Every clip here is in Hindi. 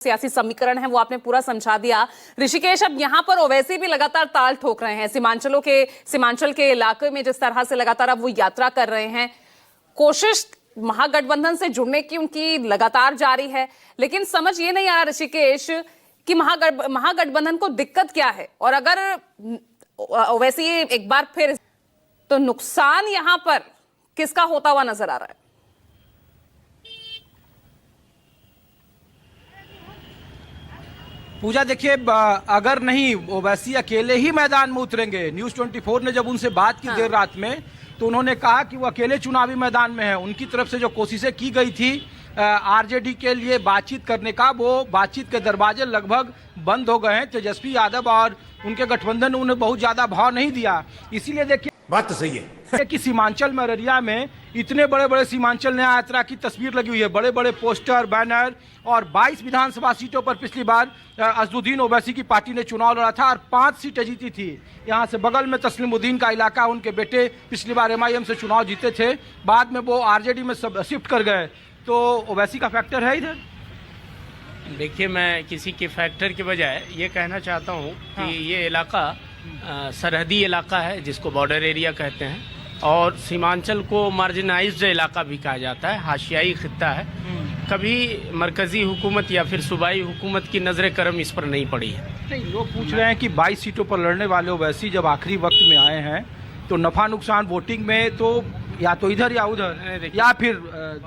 सियासी समीकरण है वो आपने पूरा समझा दिया। ऋषिकेश, अब यहां पर ओवैसी भी लगातार ताल ठोक रहे हैं सीमांचल के इलाके में, जिस तरह से लगातार अब वो यात्रा कर रहे हैं। कोशिश महागठबंधन से जुड़ने की उनकी लगातार जारी है, लेकिन समझ ये नहीं आ रहा ऋषिकेश कि महागठबंधन को दिक्कत क्या है, और अगर ओवैसी एक बार फिर तो नुकसान यहां पर किसका होता हुआ नजर आ रहा है? पूजा, देखिए, अगर नहीं ओवैसी अकेले ही मैदान में उतरेंगे, न्यूज़ 24 ने जब उनसे बात की देर रात में, तो उन्होंने कहा कि वो अकेले चुनावी मैदान में है। उनकी तरफ से जो कोशिशें की गई थी आरजेडी के लिए बातचीत करने का, वो बातचीत के दरवाजे लगभग बंद हो गए हैं। तेजस्वी यादव और उनके गठबंधन ने उन्हें बहुत ज्यादा भाव नहीं दिया। इसीलिए देखिए, बात तो सही है कि सीमांचल में अररिया में इतने बड़े बड़े सीमांचल न्याय यात्रा की तस्वीर लगी हुई है, बड़े बड़े पोस्टर, बैनर, और 22 विधानसभा सीटों पर पिछली बार असदुद्दीन ओवैसी की पार्टी ने चुनाव लड़ा था और 5 सीटें जीती थी। यहाँ से बगल में तस्लीमुद्दीन का इलाका, उनके बेटे पिछली बार MIM से चुनाव जीते थे, बाद में वो आरजेडी में शिफ्ट कर गए। तो ओवैसी का फैक्टर है इधर? देखिए, मैं किसी के फैक्टर के बजाय ये कहना चाहता हूँ कि ये इलाका सरहदी इलाका है, जिसको बॉर्डर एरिया कहते हैं, और सीमांचल को मार्जिनाइज्ड इलाका भी कहा जाता है, हाशियाई खित्ता है। कभी मरकजी हुकूमत या फिर सूबाई हुकूमत की नजर करम इस पर नहीं पड़ी है। नहीं, लोग पूछ रहे हैं कि 22 सीटों पर लड़ने वाले ओवैसी जब आखिरी वक्त में आए हैं, तो नफा नुकसान वोटिंग में तो या तो इधर या उधर, या फिर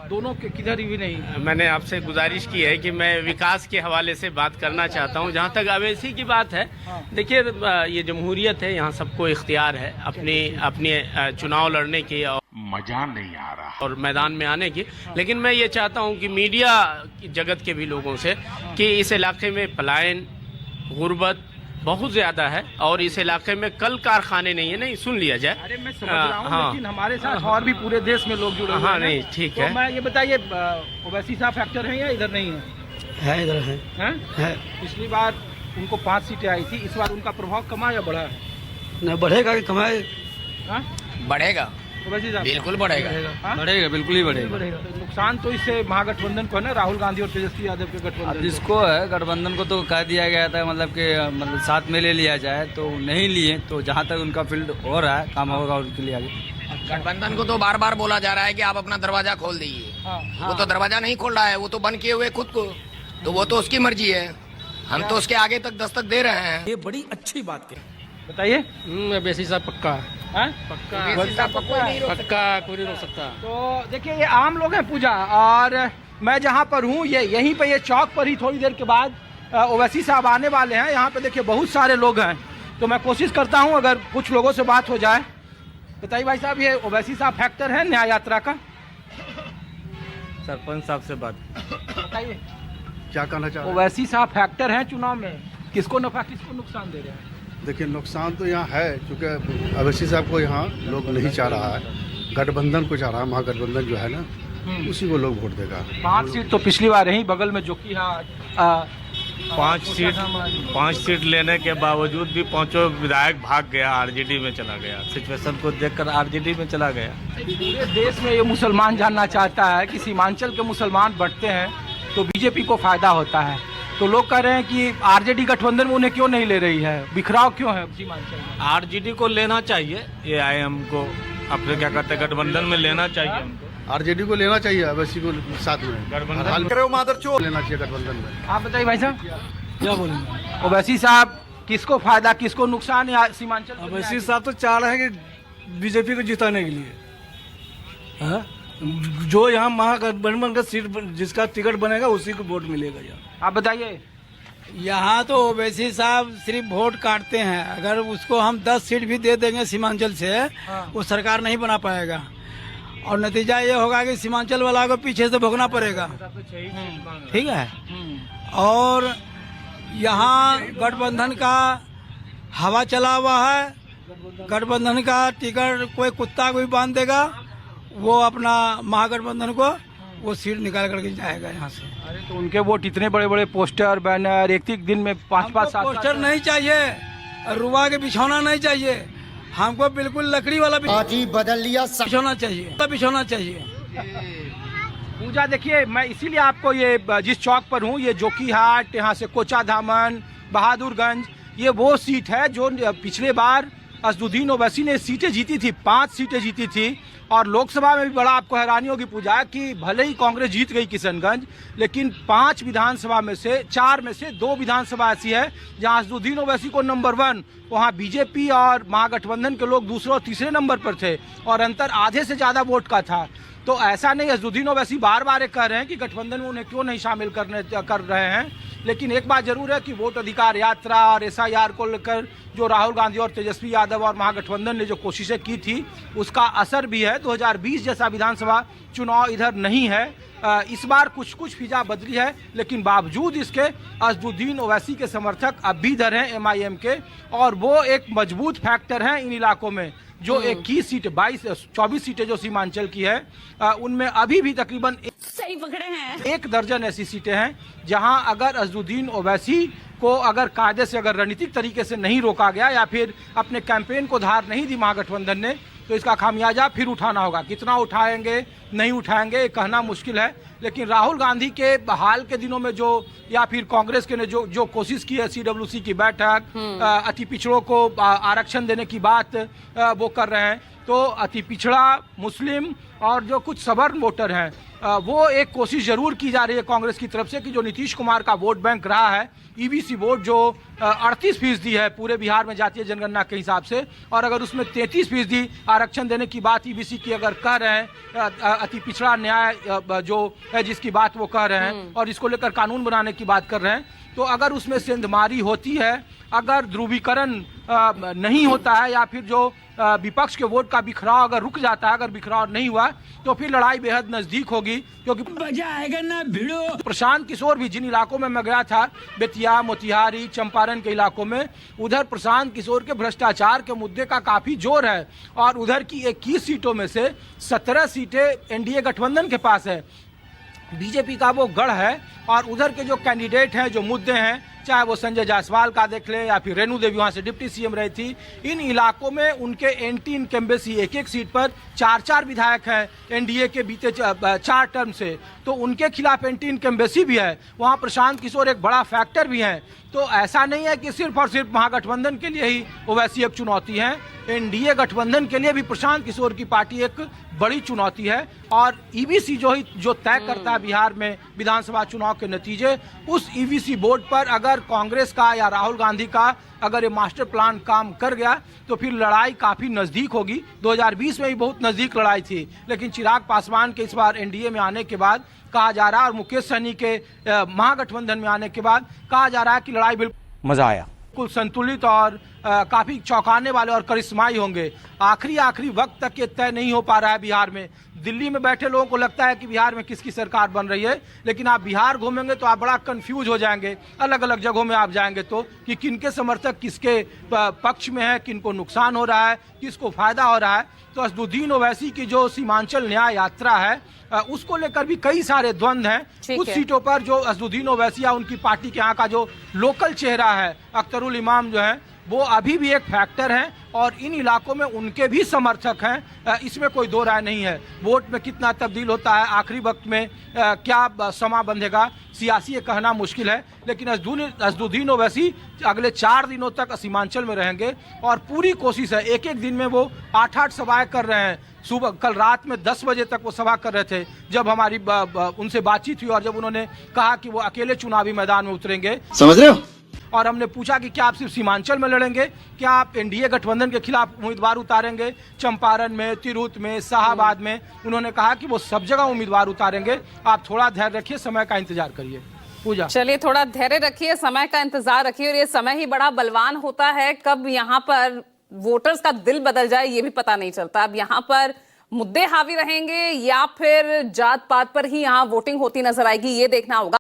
दोनों के किधर भी नहीं। मैंने आपसे गुजारिश की है कि मैं विकास के हवाले से बात करना चाहता हूं। जहां तक ओवैसी की बात है, देखिए, ये जमहूरियत है, यहाँ सबको इख्तियार है अपने चुनाव लड़ने की और मजा नहीं आ रहा और मैदान में आने की। लेकिन मैं ये चाहता हूं कि मीडिया जगत के भी लोगों से कि इस इलाके में पलायन, गुर्बत बहुत ज्यादा है, और इस इलाके में कल कारखाने नहीं है। नहीं, सुन लिया जाए। अरे मैं समझ रहा हूँ, लेकिन हमारे साथ और भी पूरे देश में लोग जुड़े हुए हैं। हाँ, नहीं, ठीक है। तो मैं ये बताइए, ओवैसी साहब फैक्टर है या इधर नहीं है? इधर है। पिछली बार उनको 5 सीटें आई थी, इस बार उनका प्रभाव कमा या बढ़ा है? न बढ़ेगा कि कमाए? बढ़ेगा, ओवैसी साहब बिल्कुल बढ़ेगा। बढ़ेगा, बिल्कुल ही बढ़ेगा। तो नुकसान तो इससे महागठबंधन को है ना, राहुल गांधी और तेजस्वी यादव के गठबंधन। जिसको है गठबंधन को तो कह दिया गया था, मतलब साथ में ले लिया जाए, तो नहीं लिए। तो जहाँ तक उनका फील्ड हो रहा है, काम होगा उनके लिए आगे। गठबंधन को तो बार बार बोला जा रहा है कि आप अपना दरवाजा खोल दीजिए। वो तो दरवाजा नहीं खोल रहा है, वो तो बंद किए हुए खुद को, तो वो तो उसकी मर्जी है। हम तो उसके आगे तक दस्तक दे रहे हैं। ये बड़ी अच्छी बात है। बताइए। ओवैसी साहब पक्का पक्का कोई नहीं रोक सकता। तो देखिए, ये आम लोग हैं पूजा, और मैं जहाँ पर हूँ, ये यहीं पे, ये चौक पर ही थोड़ी देर के बाद ओवैसी साहब आने वाले हैं। यहाँ पे देखिए बहुत सारे लोग हैं, तो मैं कोशिश करता हूँ अगर कुछ लोगों से बात हो जाए। बताइए भाई साहब, ये ओवैसी साहब फैक्टर है न्याय यात्रा का? सरपंच साहब से बात बताइए, क्या कहना चाह रहे ओवैसी साहब फैक्टर हैं चुनाव में? किसको नफा, किसको नुकसान दे रहे हैं? देखिए, नुकसान तो यहाँ है, क्योंकि ओवैसी साहब को यहाँ लोग नहीं चाह रहा है, गठबंधन को चाह रहा है। महागठबंधन जो है ना, उसी को लोग वोट देगा। 5 सीट तो पिछली बार यहीं बगल में जो कि 5 सीट लेने के बावजूद भी 5 विधायक भाग गया, आरजेडी में चला गया। सिचुएशन को देखकर आरजेडी में चला गया। पूरे देश में ये मुसलमान जानना चाहता है कि सीमांचल के मुसलमान बढ़ते हैं तो बीजेपी को फायदा होता है। तो लोग कह रहे हैं कि आरजेडी गठबंधन में उन्हें क्यों नहीं ले रही है, बिखराव क्यों है सीमांचल में? आरजेडी को लेना चाहिए, AIM को अपने क्या कहते हैं गठबंधन में लेना चाहिए उनको। आरजेडी को लेना चाहिए, ओवैसी को साथ में गठबंधन लेना चाहिए गठबंधन में। आप बताइए भाई साहब, क्या बोलेंगे? ओवैसी साहब किसको फायदा, किसको नुकसान है सीमांचल? ओवैसी साहब तो चाह रहे हैं कि बीजेपी को जिताने के लिए। जो यहाँ महागठबंधन का सीट, जिसका टिकट बनेगा उसी को वोट मिलेगा। यहाँ आप बताइए। यहाँ तो ओवैसी साहब सिर्फ वोट काटते हैं। अगर उसको हम 10 सीट भी दे देंगे सीमांचल से, वो सरकार नहीं बना पाएगा, और नतीजा ये होगा कि सीमांचल वाला को पीछे से भोगना पड़ेगा। ठीक है। और यहाँ गठबंधन का हवा चला हुआ है। गठबंधन का टिकट कोई कुत्ता कोई बांध देगा, वो अपना महागठबंधन को वो सीट निकाल करके जाएगा यहाँ से। अरे तो उनके वोट, इतने बड़े बड़े पोस्टर, बैनर, एक दिन में 5-5 7 पोस्टर नहीं चाहिए, रुआ के बिछौना नहीं चाहिए, हमको बिल्कुल लकड़ी वाला बदल लिया बिछौना चाहिए। पूजा देखिए, मैं इसीलिए आपको ये जिस चौक पर हूँ, ये जोकीहाट, यहाँ से कोचा धामन, बहादुरगंज, ये वो सीट है जो पिछले बार असदुद्दीन ओवैसी ने सीटें जीती थी, 5 सीटें जीती थी। और लोकसभा में भी बड़ा आपको हैरानी होगी पूजा कि भले ही कांग्रेस जीत गई किशनगंज, लेकिन 5 विधानसभा में से 4 में से 2 विधानसभा ऐसी है जहां असदुद्दीन ओवैसी को नंबर 1, वहां बीजेपी और महागठबंधन के लोग दूसरे और तीसरे नंबर पर थे और अंतर आधे से ज्यादा वोट का था। तो ऐसा नहीं, असदुद्दीन ओवैसी बार बार कह रहे हैं कि गठबंधन में उन्हें क्यों नहीं शामिल कर रहे हैं, लेकिन एक बात जरूर है कि वोट अधिकार यात्रा और एसआईआर को लेकर जो राहुल गांधी और तेजस्वी यादव और महागठबंधन ने जो कोशिशें की थी उसका असर भी है। 2020 जैसा विधानसभा चुनाव इधर नहीं है। इस बार कुछ फिजा बदली है, लेकिन बावजूद इसके असदुद्दीन ओवैसी के समर्थक अब भी इधर हैं एमआईएम के, और वो एक मजबूत फैक्टर हैं इन इलाकों में। जो 21 सीट 24 सीटें जो सीमांचल की है, उनमें अभी भी तकरीबन सही पकड़े हैं 1 दर्जन ऐसी सीटें हैं जहां अगर असदुद्दीन ओवैसी को अगर कायदे से अगर रणनीतिक तरीके से नहीं रोका गया या फिर अपने कैंपेन को धार नहीं दी महागठबंधन ने, तो इसका खामियाजा फिर उठाना होगा। कितना उठाएंगे नहीं उठाएंगे ये कहना मुश्किल है, लेकिन राहुल गांधी के हाल के दिनों में जो या फिर कांग्रेस के ने जो कोशिश की है, सीडब्ल्यूसी की बैठक, अति पिछड़ों को आरक्षण देने की बात वो कर रहे हैं, तो अति पिछड़ा मुस्लिम और जो कुछ सवर्ण वोटर हैं, वो एक कोशिश जरूर की जा रही है कांग्रेस की तरफ से कि जो नीतीश कुमार का वोट बैंक रहा है, ईबीसी वोट जो 38% है पूरे बिहार में जातीय जनगणना के हिसाब से, और अगर उसमें 33% आरक्षण देने की बात ईबीसी की अगर कर रहे हैं, अति पिछड़ा न्याय जो है जिसकी बात वो कह रहे हैं और इसको लेकर कानून बनाने की बात कर रहे हैं, तो अगर उसमें सेंधमारी होती है, अगर ध्रुवीकरण नहीं होता है या फिर जो विपक्ष के वोट का बिखराव अगर रुक जाता है, अगर बिखराव नहीं हुआ, तो फिर लड़ाई बेहद नजदीक होगी। क्योंकि मजा आएगा ना भिड़ो। प्रशांत किशोर भी जिन इलाकों में मैं गया था, बेतिया, मोतिहारी, चंपारण के इलाकों में, उधर प्रशांत किशोर के भ्रष्टाचार के मुद्दे का काफी जोर है और उधर की 21 सीटों में से 17 सीटें एनडीए गठबंधन के पास है, बीजेपी का वो गढ़ है। और उधर के जो कैंडिडेट हैं, जो मुद्दे हैं, चाहे वो संजय जायसवाल का देख ले या फिर रेणु देवी वहां से डिप्टी सीएम रही थी, इन इलाकों में उनके एंटी इनकम्बेंसी, एक सीट पर 4 विधायक हैं एनडीए के बीते 4 टर्म से, तो उनके खिलाफ एंटी इनकम्बेंसी भी है। वहां प्रशांत किशोर एक बड़ा फैक्टर भी है। तो ऐसा नहीं है कि सिर्फ और सिर्फ महागठबंधन के लिए ही ओवैसी एक चुनौती है, एनडीए गठबंधन के लिए भी प्रशांत किशोर की पार्टी एक बड़ी चुनौती है। और ईबीसी जो तय करता है बिहार में विधानसभा चुनाव के नतीजे, उस ईबीसी बोर्ड पर अगर कांग्रेस का या राहुल गांधी का अगर ये मास्टर प्लान काम कर गया तो फिर लड़ाई काफी नजदीक होगी। 2020 में भी बहुत नजदीक लड़ाई थी, लेकिन चिराग पासवान के इस बार एनडीए में आने के बाद कहा जा रहा है, और मुकेश सहनी के महागठबंधन में आने के बाद कहा जा रहा है कि लड़ाई बिल्कुल मजा आया, बिल्कुल संतुलित और काफी चौंकाने वाले और करिश्माई होंगे। आखिरी वक्त तक ये तय नहीं हो पा रहा है बिहार में। दिल्ली में बैठे लोगों को लगता है कि बिहार में किसकी सरकार बन रही है, लेकिन आप बिहार घूमेंगे तो आप बड़ा कंफ्यूज हो जाएंगे। अलग अलग जगहों में आप जाएंगे तो कि किनके समर्थक किसके पक्ष में है, किनको नुकसान हो रहा है, किसको फायदा हो रहा है। तो असदुद्दीन ओवैसी की जो सीमांचल न्याय यात्रा है, उसको लेकर भी कई सारे द्वंद्व हैं। कुछ सीटों पर जो असदुद्दीन ओवैसी या उनकी पार्टी के यहाँ का जो लोकल चेहरा है, अख्तरुल इमाम जो है, वो अभी भी एक फैक्टर हैं और इन इलाकों में उनके भी समर्थक हैं, इसमें कोई दो राय नहीं है। वोट में कितना तब्दील होता है, आखिरी वक्त में क्या समा बंधेगा, सियासी ये कहना मुश्किल है। लेकिन असदुद्दीन ओवैसी अगले 4 दिनों तक सीमांचल में रहेंगे और पूरी कोशिश है, एक दिन में वो 8 सभाएं कर रहे हैं। सुबह कल रात में 10 बजे तक वो सभा कर रहे थे जब हमारी उनसे बातचीत हुई और जब उन्होंने कहा कि वो अकेले चुनावी मैदान में उतरेंगे। समझ रहे हो? और हमने पूछा कि क्या आप सिर्फ सीमांचल में लड़ेंगे, क्या आप एनडीए गठबंधन के खिलाफ उम्मीदवार उतारेंगे, चंपारण में, तिरहुत में, शाहाबाद में। उन्होंने कहा कि वो सब जगह उम्मीदवार उतारेंगे, आप थोड़ा धैर्य रखिए, समय का इंतजार करिए। पूजा, चलिए थोड़ा धैर्य रखिए, समय का इंतजार रखिए, और ये समय ही बड़ा बलवान होता है। कब यहाँ पर वोटर्स का दिल बदल जाए ये भी पता नहीं चलता। अब यहाँ पर मुद्दे हावी रहेंगे या फिर जात पात पर ही यहाँ वोटिंग होती नजर आएगी, ये देखना होगा।